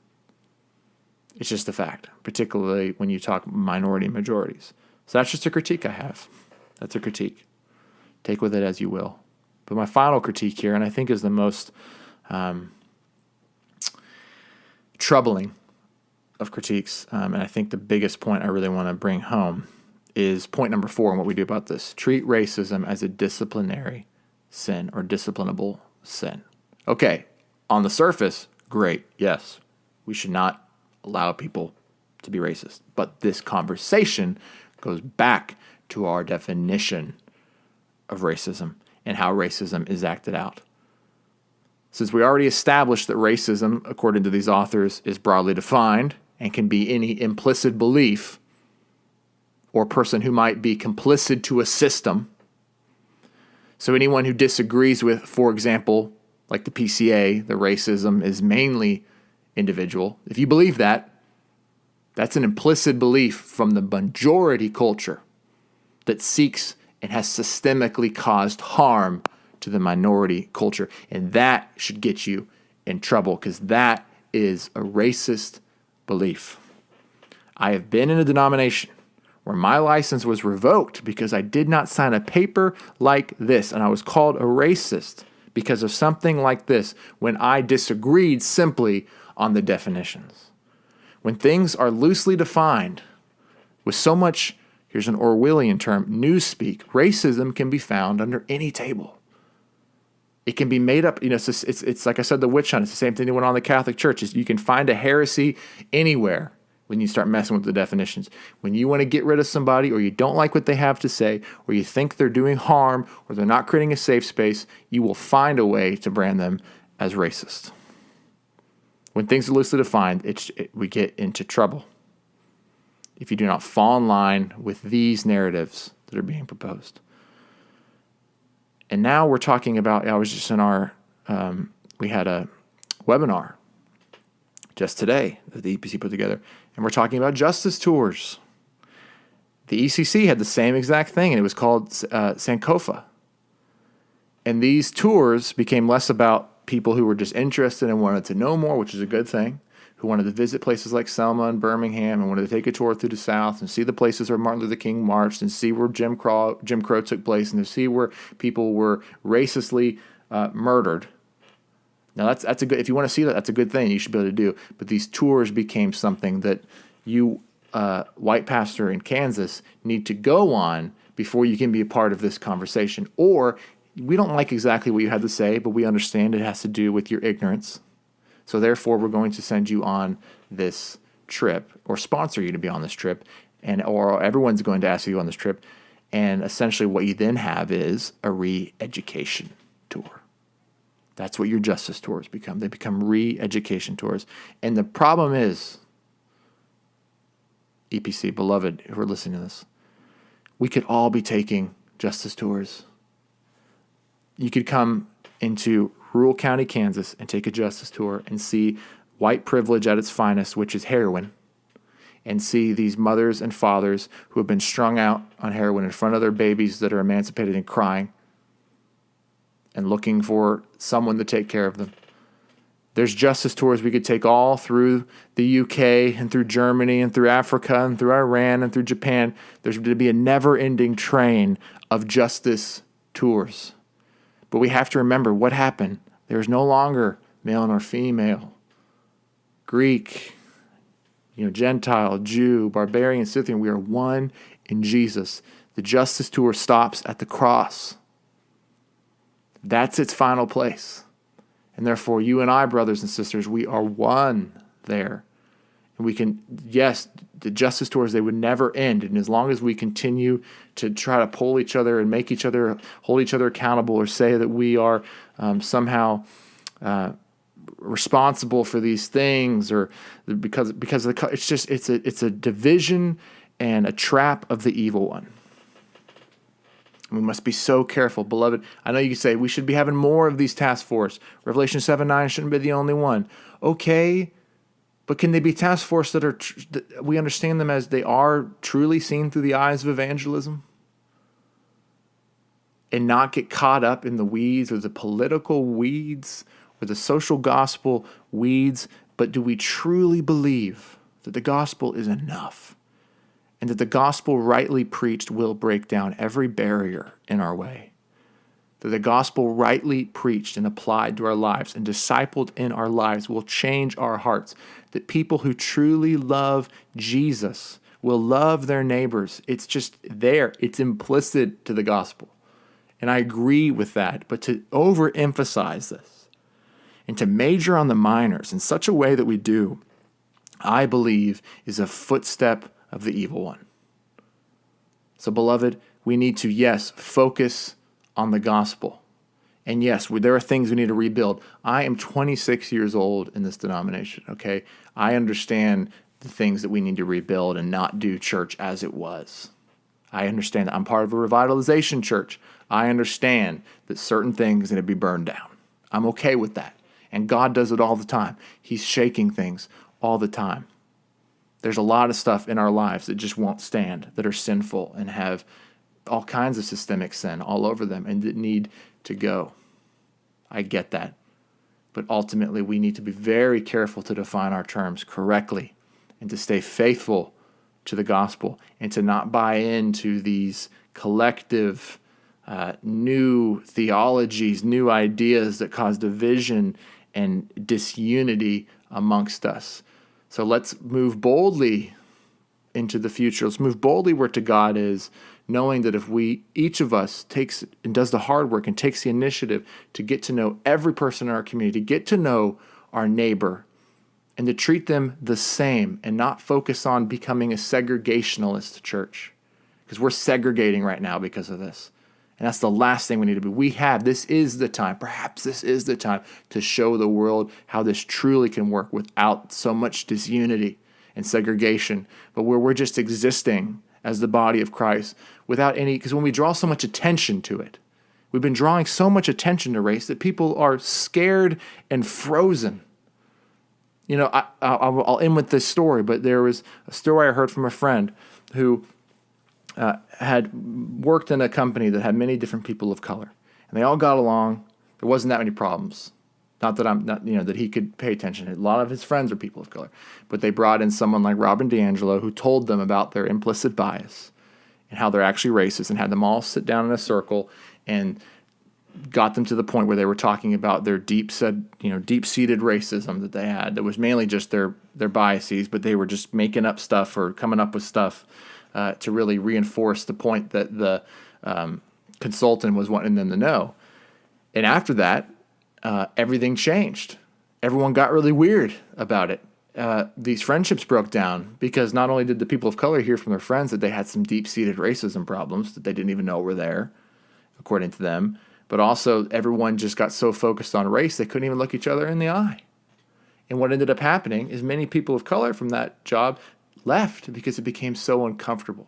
It's just a fact, particularly when you talk minority majorities. So that's just a critique I have. That's a critique. Take with it as you will. But my final critique here, and I think is the most troubling of critiques, and I think the biggest point I really want to bring home, is point number 4 and what we do about this. Treat racism as a disciplinary sin or disciplinable sin. Okay, on the surface, great, yes, we should not allow people to be racist. But this conversation goes back to our definition of racism and how racism is acted out. Since we already established that racism, according to these authors, is broadly defined and can be any implicit belief or person who might be complicit to a system. So anyone who disagrees with, for example, like the PCA, the racism is mainly individual. If you believe that, that's an implicit belief from the majority culture that seeks and has systemically caused harm to the minority culture. And that should get you in trouble, because that is a racist belief. I have been in a denomination where my license was revoked because I did not sign a paper like this, and I was called a racist because of something like this when I disagreed simply on the definitions. When things are loosely defined with so much, here's an Orwellian term, newspeak, racism can be found under any table. It can be made up. It's like I said, the witch hunt. It's the same thing that went on in the Catholic Church. You can find a heresy anywhere when you start messing with the definitions. When you want to get rid of somebody, or you don't like what they have to say, or you think they're doing harm, or they're not creating a safe space, you will find a way to brand them as racist. When things are loosely defined, we get into trouble if you do not fall in line with these narratives that are being proposed. And now we're talking about, I was just in we had a webinar just today that the EPC put together, and we're talking about justice tours. The ECC had the same exact thing, and it was called Sankofa. And these tours became less about people who were just interested and wanted to know more, which is a good thing, who wanted to visit places like Selma and Birmingham and wanted to take a tour through the South and see the places where Martin Luther King marched and see where Jim Crow took place and to see where people were racistly murdered. Now that's a good. If you want to see that, that's a good thing. You should be able to do. But these tours became something that you, white pastor in Kansas, need to go on before you can be a part of this conversation. Or we don't like exactly what you had to say, but we understand it has to do with your ignorance. So therefore, we're going to send you on this trip, or sponsor you to be on this trip, or everyone's going to ask you on this trip. And essentially what you then have is a re-education tour. That's what your justice tours become. They become re-education tours. And the problem is, EPC, beloved, who are listening to this, we could all be taking justice tours. You could come into rural county, Kansas, and take a justice tour and see white privilege at its finest, which is heroin, and see these mothers and fathers who have been strung out on heroin in front of their babies that are emancipated and crying and looking for someone to take care of them. There's justice tours we could take all through the UK and through Germany and through Africa and through Iran and through Japan. There's going to be a never-ending train of justice tours. But we have to remember what happened. There's no longer male nor female, Greek, Gentile, Jew, barbarian, Scythian. We are one in Jesus. The justice tour stops at the cross. That's its final place. And therefore, you and I, brothers and sisters, we are one there. And we can, yes, the justice tours, they would never end. And as long as we continue to try to pull each other and make each other, hold each other accountable, or say that we are somehow responsible for these things, or because of the, it's a division and a trap of the evil one. We must be so careful, beloved. I know you can say we should be having more of these task force. Revelation 7:9 shouldn't be the only one. Okay, but can they be task force that are that we understand them as they are truly seen through the eyes of evangelism, and not get caught up in the weeds or the political weeds or the social gospel weeds? But do we truly believe that the gospel is enough, and that the gospel rightly preached will break down every barrier in our way? That the gospel rightly preached and applied to our lives and discipled in our lives will change our hearts. That people who truly love Jesus will love their neighbors. It's just there. It's implicit to the gospel. And I agree with that. But to overemphasize this and to major on the minors in such a way that we do, I believe is a footstep of the evil one. So, beloved, we need to, yes, focus on the gospel. And yes, there are things we need to rebuild. I am 26 years old in this denomination, okay? I understand the things that we need to rebuild and not do church as it was. I understand that I'm part of a revitalization church. I understand that certain things need to be burned down. I'm okay with that. And God does it all the time. He's shaking things all the time. There's a lot of stuff in our lives that just won't stand, that are sinful and have all kinds of systemic sin all over them and that need to go. I get that. But ultimately, we need to be very careful to define our terms correctly and to stay faithful to the gospel and to not buy into these collective new theologies, new ideas that cause division and disunity amongst us. So let's move boldly into the future. Let's move boldly where to God is, knowing that if each of us takes and does the hard work and takes the initiative to get to know every person in our community, to get to know our neighbor, and to treat them the same and not focus on becoming a segregationalist church, because we're segregating right now because of this. And that's the last thing we need to be. This is the time, perhaps this is the time to show the world how this truly can work without so much disunity and segregation, but where we're just existing as the body of Christ without any, because when we draw so much attention to it, we've been drawing so much attention to race that people are scared and frozen. I'll end with this story, but there was a story I heard from a friend who had worked in a company that had many different people of color, and they all got along. There wasn't that many problems. Not that he could pay attention. A lot of his friends are people of color, but they brought in someone like Robin DiAngelo who told them about their implicit bias and how they're actually racist, and had them all sit down in a circle and got them to the point where they were talking about their deep-seated racism that they had. That was mainly just their biases, but they were just making up stuff or coming up with stuff to really reinforce the point that the consultant was wanting them to know. And after that, everything changed. Everyone got really weird about it. These friendships broke down because not only did the people of color hear from their friends that they had some deep-seated racism problems that they didn't even know were there, according to them, but also everyone just got so focused on race they couldn't even look each other in the eye. And what ended up happening is many people of color from that job left because it became so uncomfortable.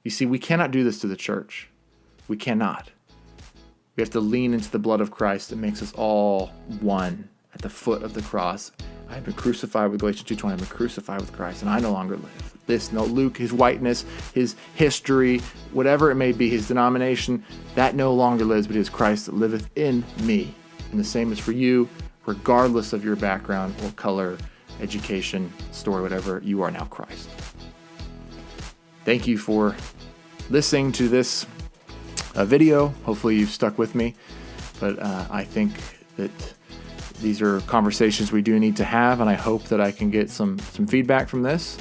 You see, we cannot do this to the church. We cannot. We have to lean into the blood of Christ that makes us all one at the foot of the cross. I have been crucified with Galatians 2:20. I've been crucified with Christ, and I no longer live. Luke, his whiteness, his history, whatever it may be, his denomination, that no longer lives, but it is Christ that liveth in me. And the same is for you, regardless of your background or color, education, story, whatever, you are now Christ. Thank you for listening to this video. Hopefully you've stuck with me, but I think that these are conversations we do need to have, and I hope that I can get some feedback from this,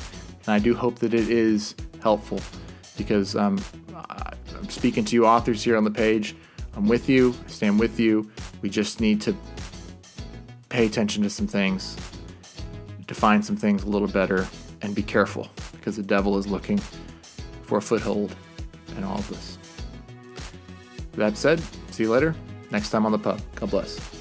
and I do hope that it is helpful, because I'm speaking to you authors here on the page. I'm with you, I stand with you. We just need to pay attention to some things, define some things a little better, and be careful, because the devil is looking for a foothold in all of this. With that said, see you later. Next time on the pub. God bless.